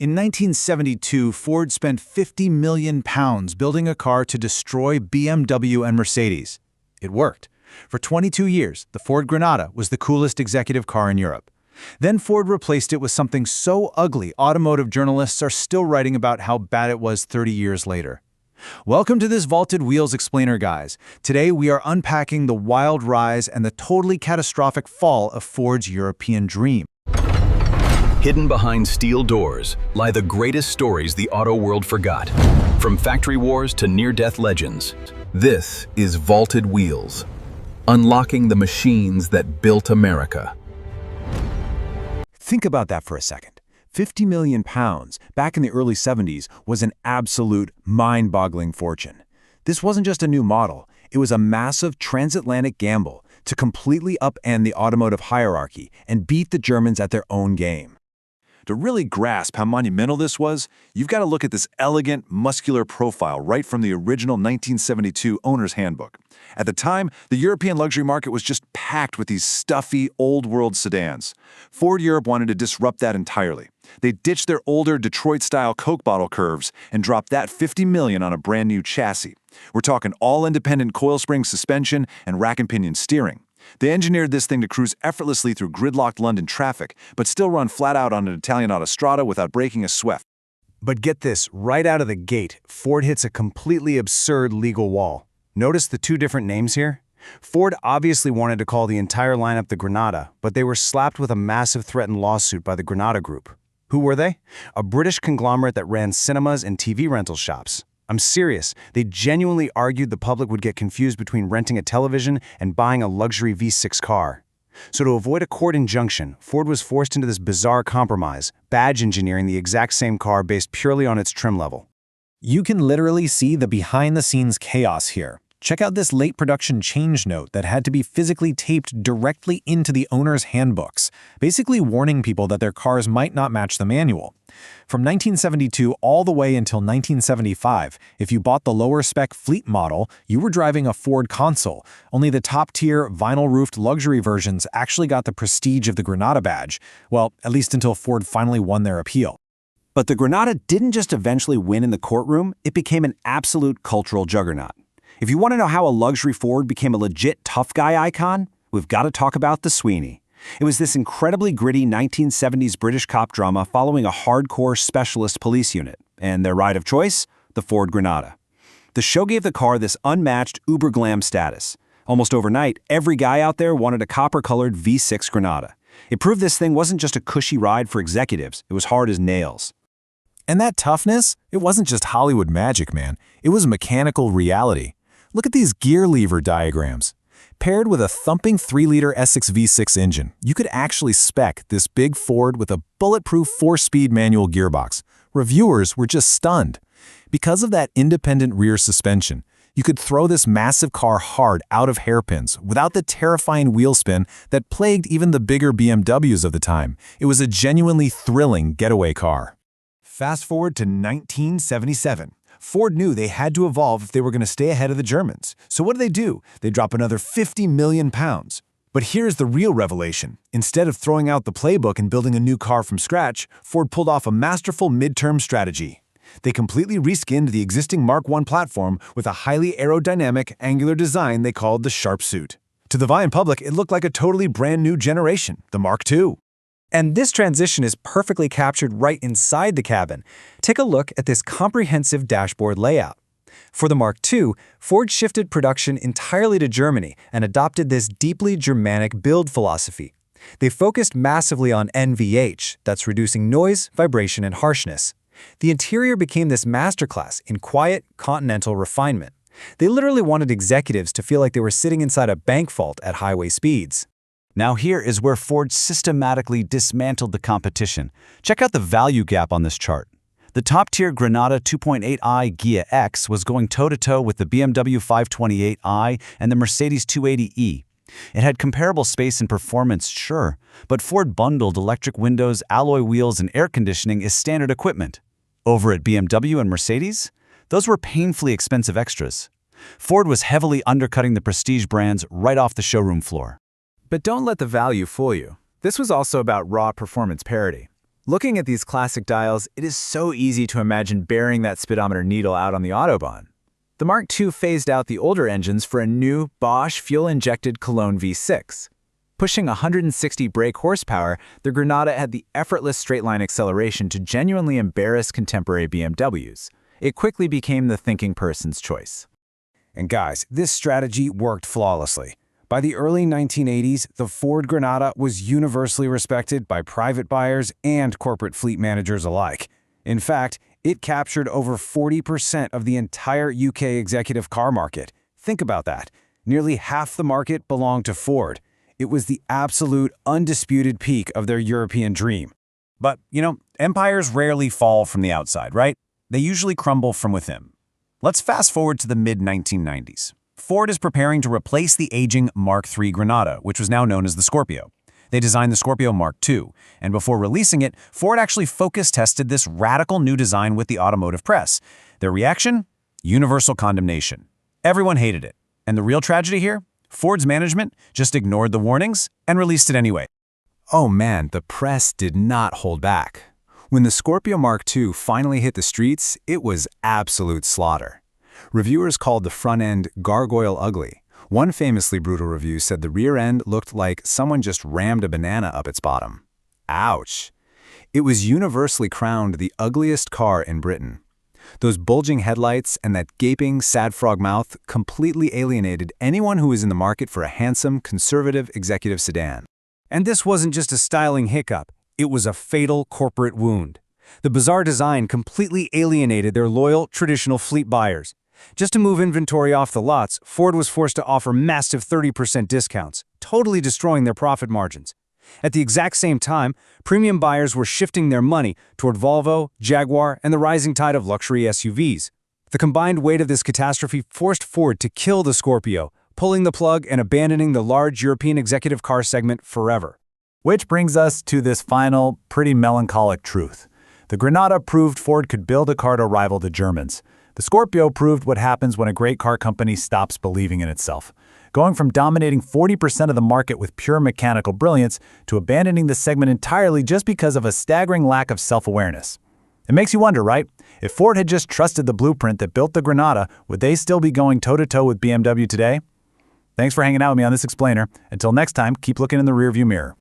In 1972, Ford spent £50 million building a car to destroy BMW and Mercedes. It worked. For 22 years, the Ford Granada was the coolest executive car in Europe. Then Ford replaced it with something so ugly, automotive journalists are still writing about how bad it was 30 years later. Welcome to this Vaulted Wheels Explainer, guys. Today we are unpacking the wild rise and the totally catastrophic fall of Ford's European dream. Hidden behind steel doors lie the greatest stories the auto world forgot. From factory wars to near-death legends, this is Vaulted Wheels, unlocking the machines that built America. Think about that for a second. £50 million back in the early 70s was an absolute mind-boggling fortune. This wasn't just a new model, it was a massive transatlantic gamble to completely upend the automotive hierarchy and beat the Germans at their own game. To really grasp how monumental this was, you've got to look at this elegant, muscular profile right from the original 1972 owner's handbook. At the time, the European luxury market was just packed with these stuffy, old-world sedans. Ford Europe wanted to disrupt that entirely. They ditched their older Detroit-style Coke bottle curves and dropped that $50 million on a brand-new chassis. We're talking all-independent coil spring suspension and rack and pinion steering. They engineered this thing to cruise effortlessly through gridlocked London traffic, but still run flat out on an Italian autostrada without breaking a sweat. But get this, right out of the gate, Ford hits a completely absurd legal wall. Notice the two different names here? Ford obviously wanted to call the entire lineup the Granada, but they were slapped with a massive threatened lawsuit by the Granada Group. Who were they? A British conglomerate that ran cinemas and TV rental shops. I'm serious, they genuinely argued the public would get confused between renting a television and buying a luxury V6 car. So to avoid a court injunction, Ford was forced into this bizarre compromise, badge engineering the exact same car based purely on its trim level. You can literally see the behind-the-scenes chaos here. Check out this late production change note that had to be physically taped directly into the owner's handbooks, basically warning people that their cars might not match the manual. From 1972 all the way until 1975, if you bought the lower-spec Fleet model, you were driving a Ford Consul. Only the top-tier, vinyl-roofed luxury versions actually got the prestige of the Granada badge. Well, at least until Ford finally won their appeal. But the Granada didn't just eventually win in the courtroom, it became an absolute cultural juggernaut. If you want to know how a luxury Ford became a legit tough guy icon, we've got to talk about the Sweeney. It was this incredibly gritty 1970s British cop drama following a hardcore specialist police unit, and their ride of choice, the Ford Granada. The show gave the car this unmatched uber glam status. Almost overnight, every guy out there wanted a copper-colored V6 Granada. It proved this thing wasn't just a cushy ride for executives, it was hard as nails. And that toughness, it wasn't just Hollywood magic, man. It was mechanical reality. Look at these gear lever diagrams. Paired with a thumping 3-liter Essex V6 engine, you could actually spec this big Ford with a bulletproof 4-speed manual gearbox. Reviewers were just stunned. Because of that independent rear suspension, you could throw this massive car hard out of hairpins without the terrifying wheel spin that plagued even the bigger BMWs of the time. It was a genuinely thrilling getaway car. Fast forward to 1977. Ford knew they had to evolve if they were going to stay ahead of the Germans. So what do? They drop another £50 million. But here's the real revelation. Instead of throwing out the playbook and building a new car from scratch, Ford pulled off a masterful midterm strategy. They completely reskinned the existing Mark I platform with a highly aerodynamic, angular design they called the Sharp Suit. To the Vine public, it looked like a totally brand new generation, the Mark II. And this transition is perfectly captured right inside the cabin. Take a look at this comprehensive dashboard layout. For the Mark II, Ford shifted production entirely to Germany and adopted this deeply Germanic build philosophy. They focused massively on NVH, that's reducing noise, vibration, and harshness. The interior became this masterclass in quiet, continental refinement. They literally wanted executives to feel like they were sitting inside a bank vault at highway speeds. Now here is where Ford systematically dismantled the competition. Check out the value gap on this chart. The top-tier Granada 2.8i Ghia X was going toe-to-toe with the BMW 528i and the Mercedes 280e. It had comparable space and performance, sure, but Ford bundled electric windows, alloy wheels, and air conditioning as standard equipment. Over at BMW and Mercedes, those were painfully expensive extras. Ford was heavily undercutting the prestige brands right off the showroom floor. But don't let the value fool you. This was also about raw performance parity. Looking at these classic dials, it is so easy to imagine burying that speedometer needle out on the Autobahn. The Mark II phased out the older engines for a new Bosch fuel-injected Cologne V6. Pushing 160 brake horsepower, the Granada had the effortless straight-line acceleration to genuinely embarrass contemporary BMWs. It quickly became the thinking person's choice. And guys, this strategy worked flawlessly. By the early 1980s, the Ford Granada was universally respected by private buyers and corporate fleet managers alike. In fact, it captured over 40% of the entire UK executive car market. Think about that. Nearly half the market belonged to Ford. It was the absolute, undisputed peak of their European dream. But, empires rarely fall from the outside, right? They usually crumble from within. Let's fast forward to the mid-1990s. Ford is preparing to replace the aging Mark III Granada, which was now known as the Scorpio. They designed the Scorpio Mark II, and before releasing it, Ford actually focus tested this radical new design with the automotive press. Their reaction? Universal condemnation. Everyone hated it. And the real tragedy here? Ford's management just ignored the warnings and released it anyway. Oh man, the press did not hold back. When the Scorpio Mark II finally hit the streets, it was absolute slaughter. Reviewers called the front end gargoyle ugly. One famously brutal review said the rear end looked like someone just rammed a banana up its bottom. Ouch! It was universally crowned the ugliest car in Britain. Those bulging headlights and that gaping, sad frog mouth completely alienated anyone who was in the market for a handsome, conservative executive sedan. And this wasn't just a styling hiccup, it was a fatal corporate wound. The bizarre design completely alienated their loyal, traditional fleet buyers. Just to move inventory off the lots, Ford was forced to offer massive 30% discounts, totally destroying their profit margins. At the exact same time, premium buyers were shifting their money toward Volvo, Jaguar, and the rising tide of luxury SUVs. The combined weight of this catastrophe forced Ford to kill the Scorpio, pulling the plug and abandoning the large European executive car segment forever. Which brings us to this final, pretty melancholic truth. The Granada proved Ford could build a car to rival the Germans. The Scorpio proved what happens when a great car company stops believing in itself, going from dominating 40% of the market with pure mechanical brilliance to abandoning the segment entirely just because of a staggering lack of self-awareness. It makes you wonder, right? If Ford had just trusted the blueprint that built the Granada, would they still be going toe-to-toe with BMW today? Thanks for hanging out with me on this explainer. Until next time, keep looking in the rearview mirror.